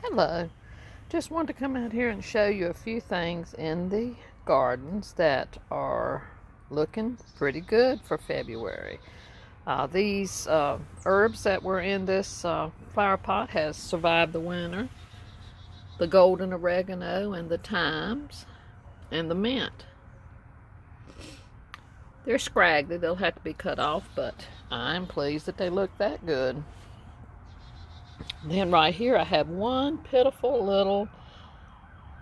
Hello. Just wanted to come out here and show you a few things in the gardens that are looking pretty good for February. These herbs that were in this flower pot has survived the winter. The golden oregano and the thymes and the mint. They're scraggly, they'll have to be cut off, but I'm pleased that they look that good. Then right here I have one pitiful little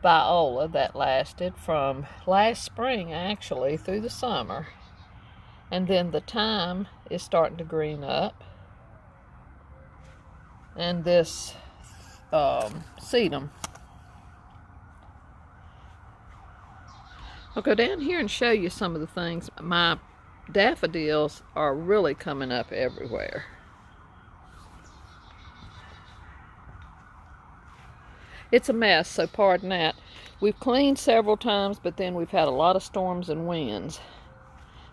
viola that lasted from last spring actually through the summer. And then the thyme is starting to green up. And this sedum. I'll go down here and show you some of the things. My daffodils are really coming up everywhere. It's a mess, so pardon that. We've cleaned several times, but then we've had a lot of storms and winds.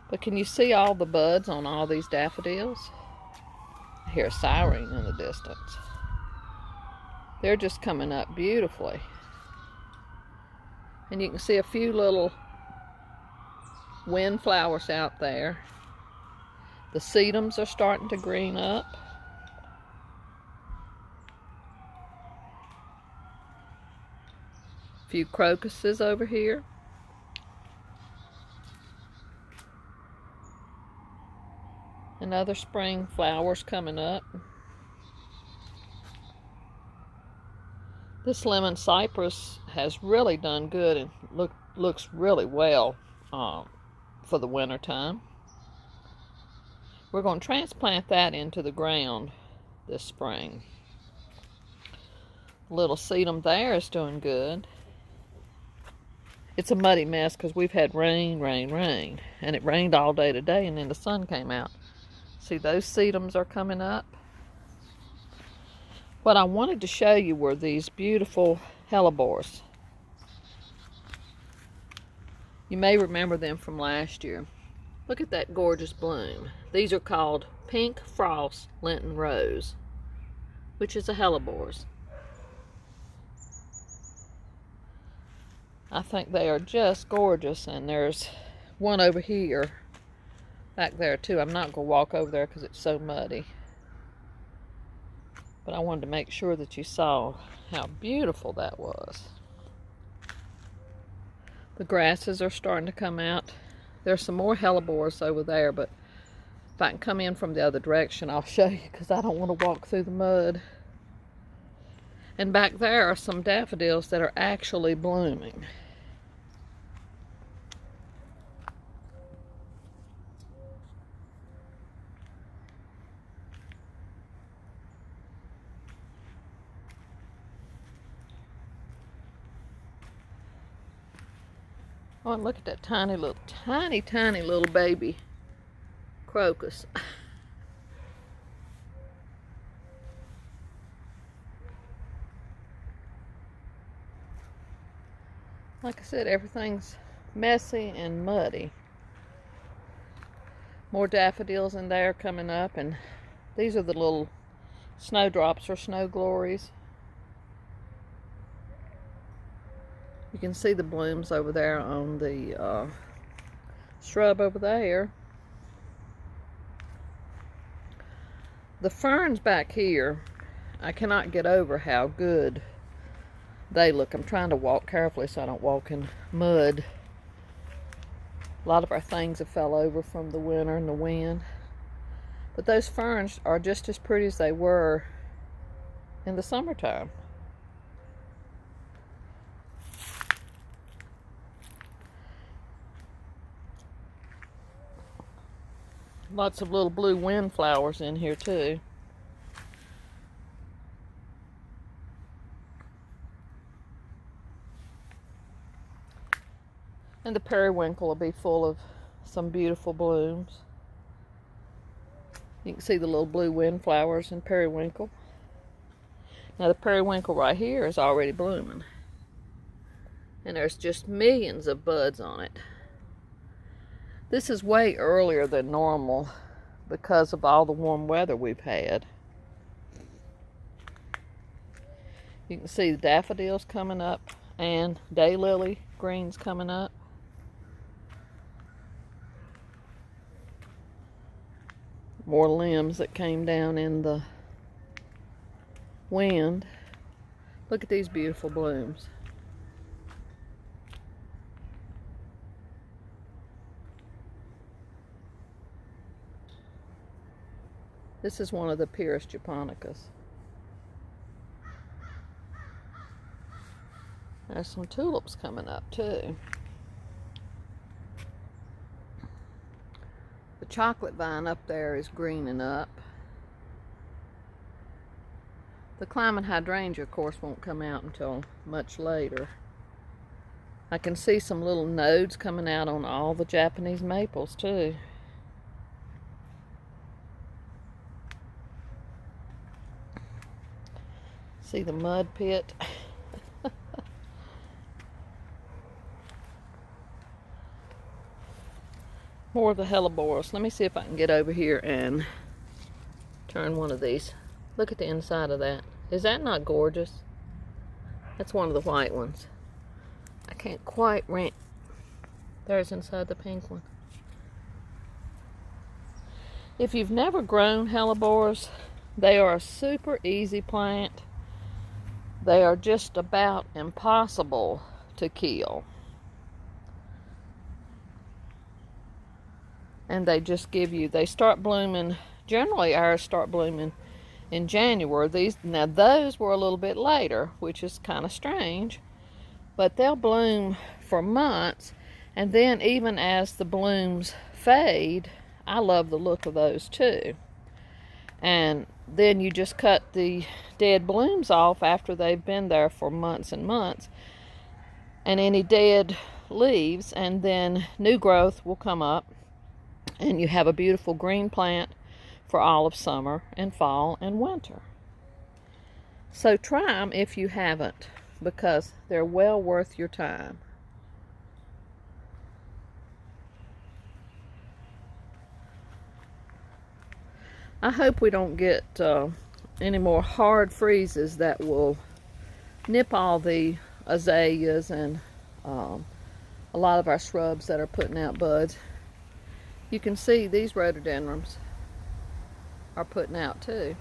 But can you see all the buds on all these daffodils? I hear a siren in the distance. They're just coming up beautifully. And you can see a few little wind flowers out there. The sedums are starting to green up. A few crocuses over here. And other spring flowers coming up. This lemon cypress has really done good and looks really well for the winter time. We're going to transplant that into the ground this spring. The little sedum there is doing good. It's a muddy mess because we've had rain, and it rained all day today, and then the sun came out. See, those sedums are coming up. What I wanted to show you were these beautiful hellebores. You may remember them from last year. Look at that gorgeous bloom. These are called Pink Frost Lenten Rose, which is a hellebores. I think they are just gorgeous, and there's one over here back there too. I'm not going to walk over there because it's so muddy. But I wanted to make sure that you saw how beautiful that was. The grasses are starting to come out. There's some more hellebores over there, but if I can come in from the other direction, I'll show you because I don't want to walk through the mud. And back there are some daffodils that are actually blooming. Oh, and look at that tiny little baby crocus. Like I said, everything's messy and muddy. More daffodils in there coming up, and these are the little snowdrops or snow glories. You can see the blooms over there on the shrub over there. The ferns back here, I cannot get over how good they look. I'm trying to walk carefully so I don't walk in mud. A lot of our things have fell over from the winter and the wind. But those ferns are just as pretty as they were in the summertime. Lots of little blue wind flowers in here too. And the periwinkle will be full of some beautiful blooms. You can see the little blue wind flowers in periwinkle. Now the periwinkle right here is already blooming. And there's just millions of buds on it. This is way earlier than normal because of all the warm weather we've had. You can see the daffodils coming up and daylily greens coming up. More limbs that came down in the wind. Look at these beautiful blooms. This is one of the Pyrrhus japonicas. There's some tulips coming up too. The chocolate vine up there is greening up. The climbing hydrangea, of course, won't come out until much later. I can see some little nodes coming out on all the Japanese maples too. See the mud pit? More of the hellebores. Let me see if I can get over here and turn one of these. Look at the inside of that. Is that not gorgeous? That's one of the white ones. I can't quite rent. There's inside the pink one. If you've never grown hellebores, they are a super easy plant. They are just about impossible to kill. And they just give you, they start blooming, generally ours start blooming in January. Now those were a little bit later, which is kind of strange, but they'll bloom for months, and then even as the blooms fade, I love the look of those too. And then you just cut the dead blooms off after they've been there for months and months, and any dead leaves, and then new growth will come up, and you have a beautiful green plant for all of summer and fall and winter. So try them if you haven't, because they're well worth your time. I hope we don't get any more hard freezes that will nip all the azaleas and a lot of our shrubs that are putting out buds. You can see these rhododendrons are putting out too.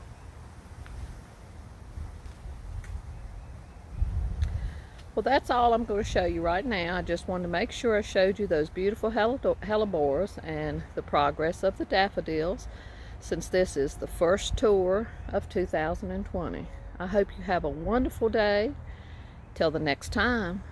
Well, that's all I'm going to show you right now. I just wanted to make sure I showed you those beautiful hellebores and the progress of the daffodils, since this is the first tour of 2020. I hope you have a wonderful day. Till the next time.